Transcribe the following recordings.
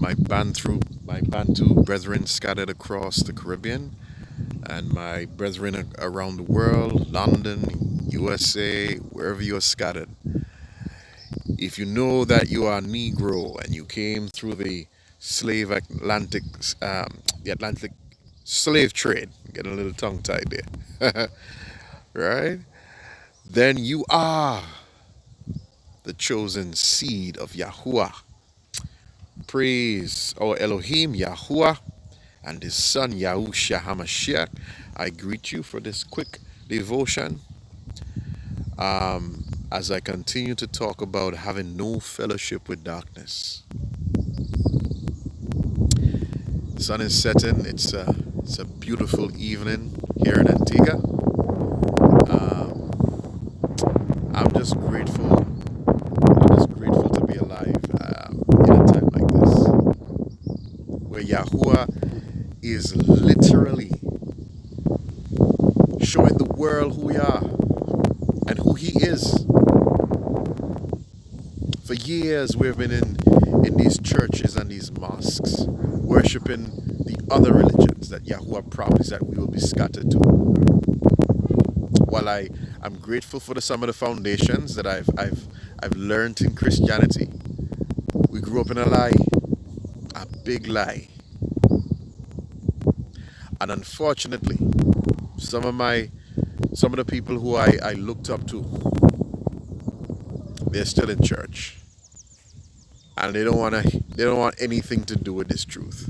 my Bantu brethren scattered across the Caribbean, and my brethren around the world, London, USA, wherever you're scattered. If you know that you are a Negro and you came through slave Atlantic, the Atlantic slave trade, getting a little tongue tied there, right? Then you are the chosen seed of Yahuwah. Praise our Elohim Yahuwah and his son Yahusha HaMashiach. I greet you for this quick devotion as I continue to talk about having no fellowship with darkness. The sun is setting. It's a beautiful evening here in Antigua. Um, I'm just grateful. I'm just grateful to be alive in a time like this, where Yahuwah is literally showing the world who we are and who he is. For years we've been in these churches and these mosques worshiping the other religions that Yahuwah promised that we will be scattered to. While I'm grateful for some of the foundations that I've learned in Christianity, we grew up in a lie, a big lie. And unfortunately, some of the people who I looked up to, they're still in church. And they don't want anything to do with this truth.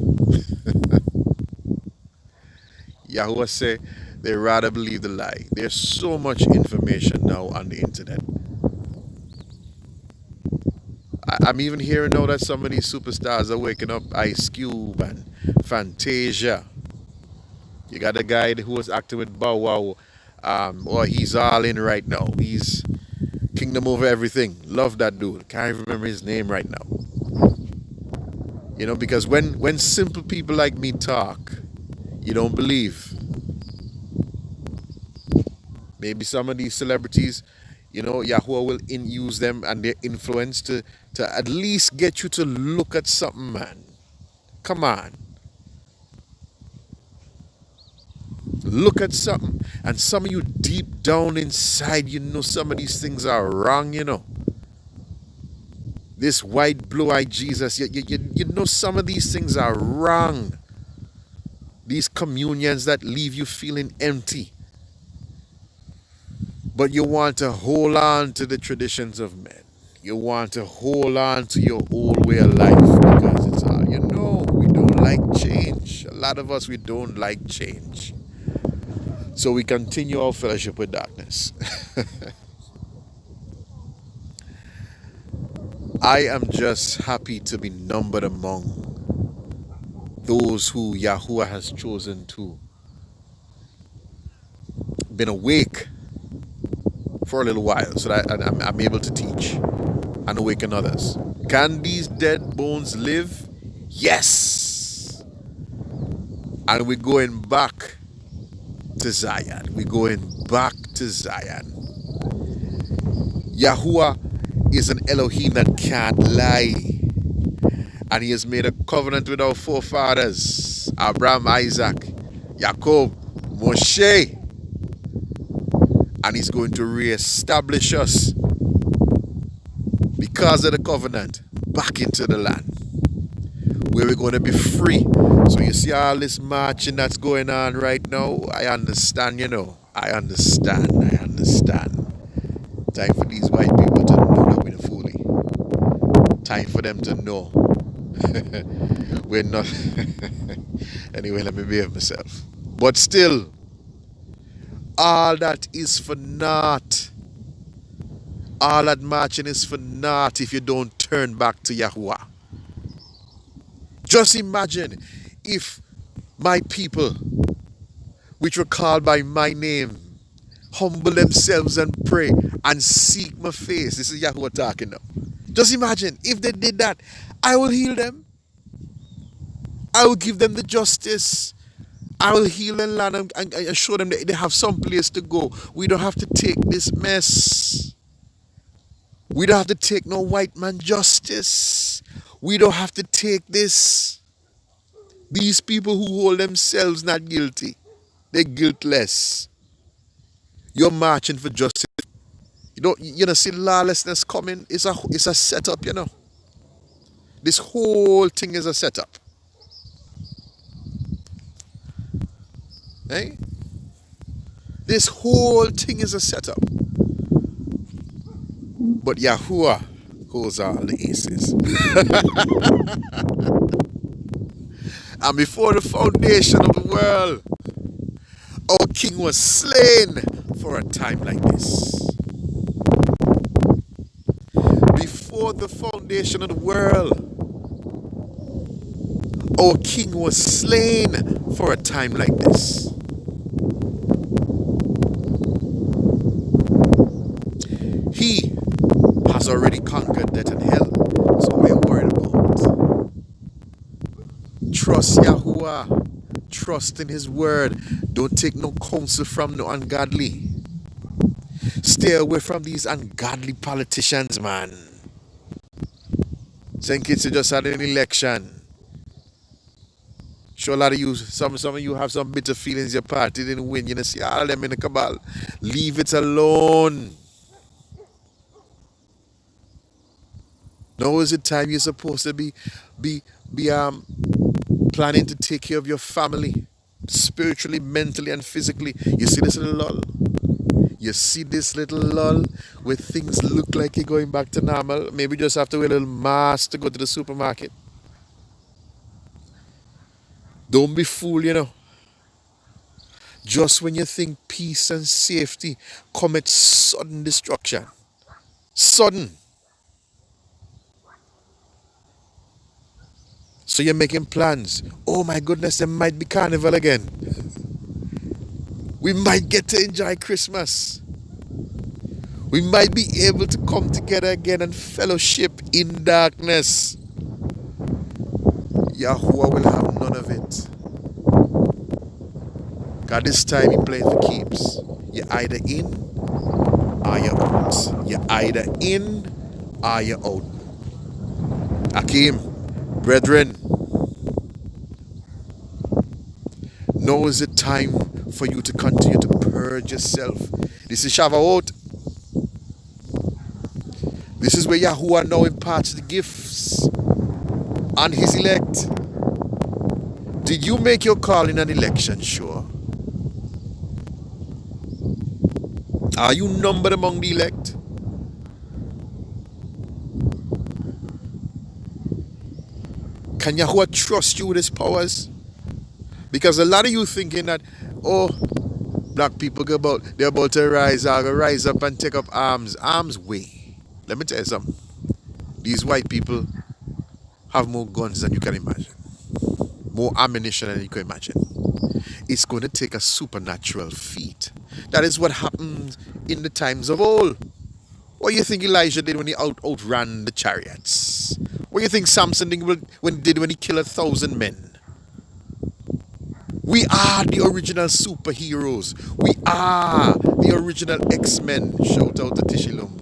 Yahuwah say they rather believe the lie. There's so much information now on the internet. I'm even hearing now that some of these superstars are waking up. Ice Cube and Fantasia. You got the guy who was acting with Bow Wow. Or he's all in right now. He's kingdom over everything. Love that dude. Can't even remember his name right now. You know, because when simple people like me talk, you don't believe. Maybe some of these celebrities, Yahuwah will use them and their influence to at least get you to look at something, man. Come on. Look at something. And some of you deep down inside, some of these things are wrong, This white, blue-eyed Jesus, you know some of these things are wrong. These communions that leave you feeling empty. But you want to hold on to the traditions of men. You want to hold on to your old way of life because it's all we don't like change. A lot of us, we don't like change. So we continue our fellowship with darkness. I am just happy to be numbered among those who Yahuwah has chosen to been awake for a little while so that I'm able to teach and awaken others. Can these dead bones live? Yes. And we're going back to Zion. We're going back to Zion. Yahuwah is an Elohim that can't lie. And he has made a covenant with our forefathers, Abraham, Isaac, Jacob, Moshe. And he's going to reestablish us because of the covenant back into the land where we're going to be free. So you see all this marching that's going on right now. I understand, I understand. Time for these white people to know that we're fully. Time for them to know we're not. Anyway, let me behave myself. But still, all that is for naught. All that marching is for naught if you don't turn back to Yahuwah. Just imagine if my people, which were called by my name, humble themselves and pray and seek my face. This is Yahuwah talking now. Just imagine if they did that, I will heal them. I will give them the justice. I will heal the land and show them that they have some place to go. We don't have to take this mess. We don't have to take no white man justice. We don't have to take this. These people who hold themselves not guilty, they're guiltless. You're marching for justice. You know, see lawlessness coming. It's a setup, you know. This whole thing is a setup. Eh? This whole thing is a setup. But Yahuwah holds all the aces. And before the foundation of the world, our king was slain for a time like this. Before the foundation of the world, our king was slain for a time like this. He has already conquered death and hell. So what are you worried about? Trust Yahuwah. Trust in his word. Don't take no counsel from no ungodly. Stay away from these ungodly politicians, man. St. Kitts just had an election. Sure, a lot of you, some of you have some bitter feelings your party didn't win. You know, see all of them in the cabal. Leave it alone. Now is the time you're supposed to be planning to take care of your family, spiritually, mentally, and physically. You see this little lull? You see this little lull where things look like you're going back to normal. Maybe you just have to wear a little mask to go to the supermarket. Don't be fooled, you know. Just when you think peace and safety, commit sudden destruction. Sudden. So you're making plans. Oh my goodness, there might be carnival again. We might get to enjoy Christmas. We might be able to come together again and fellowship in darkness. Yahuwah will have none of it. God, this time he playing for keeps. You're either in or you're out. You're either in or you're out. Akeem, brethren, now is the time for you to continue to purge yourself. This is Shavuot. This is where Yahuwah now imparts the gifts on his elect. Did you make your call in an election? Sure. Are you numbered among the elect? Can Yahuwah trust you with his powers? Because a lot of you thinking that, oh, black people they're about to rise up and take up arms. Arms way. Let me tell you something. These white people have more guns than you can imagine. More ammunition than you can imagine. It's going to take a supernatural feat. That is what happened in the times of old. What do you think Elijah did when he outran the chariots? What do you think Samson did when he killed 1,000 men? We are the original superheroes. We are the original X-Men. Shout out to Tishilumbo.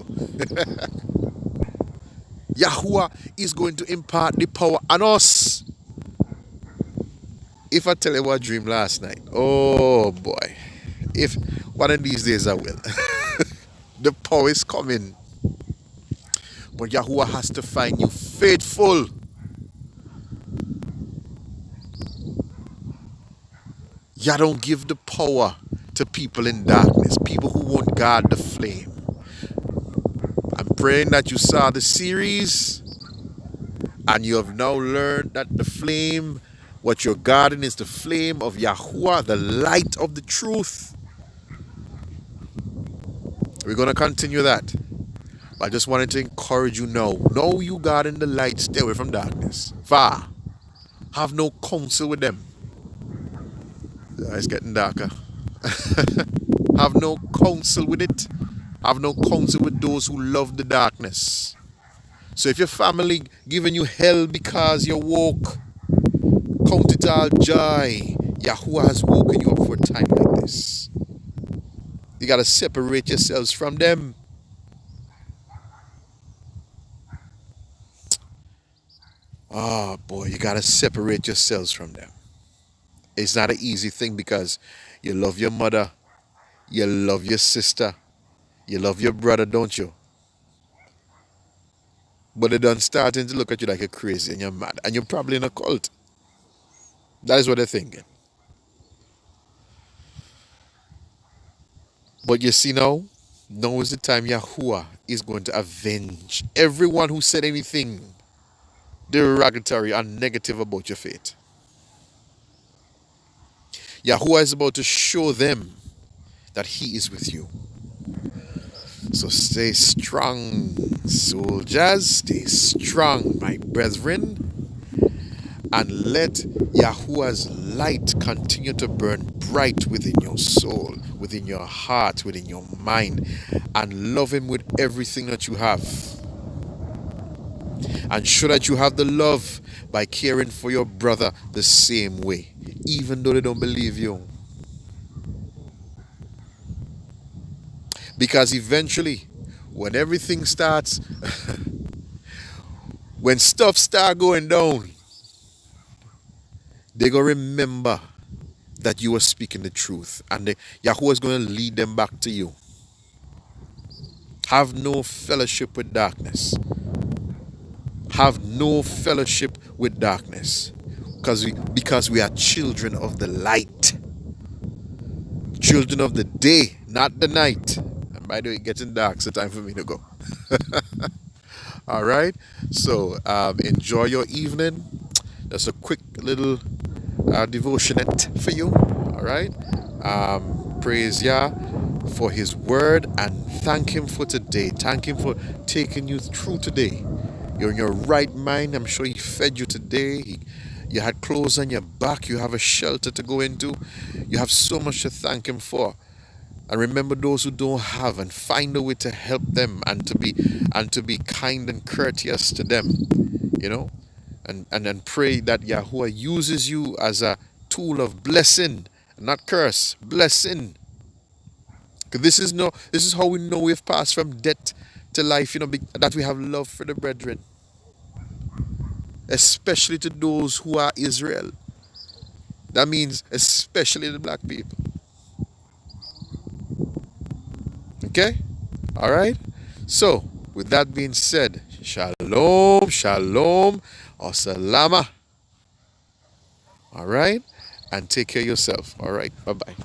Yahuwah is going to impart the power on us. If I tell you what I dreamed last night, oh boy. If one of these days I will. The power is coming. But Yahuwah has to find you faithful. Yah don't give the power to people in darkness, people who won't guard the flame. I'm praying that you saw the series and you have now learned that the flame, what you're guarding is the flame of Yahuwah, the light of the truth. We're going to continue that. I just wanted to encourage you now. Know you guard in the light, stay away from darkness. Far. Have no counsel with them. It's getting darker. Have no counsel with it. Have no counsel with those who love the darkness. So if your family giving you hell because you're woke, count it all joy. Yahuwah has woken you up for a time like this. You got to separate yourselves from them. Oh boy, you gotta separate yourselves from them. It's not an easy thing because you love your mother, you love your sister, you love your brother, don't you? But they done starting to look at you like you're crazy and you're mad. And you're probably in a cult. That is what they're thinking. But you see now is the time Yahuwah is going to avenge everyone who said anything derogatory and negative about your faith. Yahuwah is about to show them that he is with you. So stay strong, soldiers. Stay strong, my brethren. And let Yahuwah's light continue to burn bright within your soul, within your heart, within your mind. And love him with everything that you have. And show that you have the love by caring for your brother the same way, even though they don't believe you. Because eventually, when everything starts, when stuff start going down, they're going to remember that you were speaking the truth. And Yahuwah is going to lead them back to you. Have no fellowship with darkness. Have no fellowship with darkness. Because we are children of the light. Children of the day, not the night. And by the way, it's getting dark, so time for me to go. All right. So enjoy your evening. That's a quick little devotionate for you. All right. Praise Yah for his word and thank him for today. Thank him for taking you through today. You're in your right mind. I'm sure he fed you today. You had clothes on your back. You have a shelter to go into. You have so much to thank him for. And remember those who don't have, and find a way to help them and to be kind and courteous to them, you know, and pray that Yahuwah uses you as a tool of blessing, not curse, blessing. Because this is how we know we've passed from death to life, that we have love for the brethren, especially to those who are Israel. That means especially the black people. Okay? All right? So, with that being said, shalom, shalom, or salama. All right? And take care of yourself. All right? Bye-bye.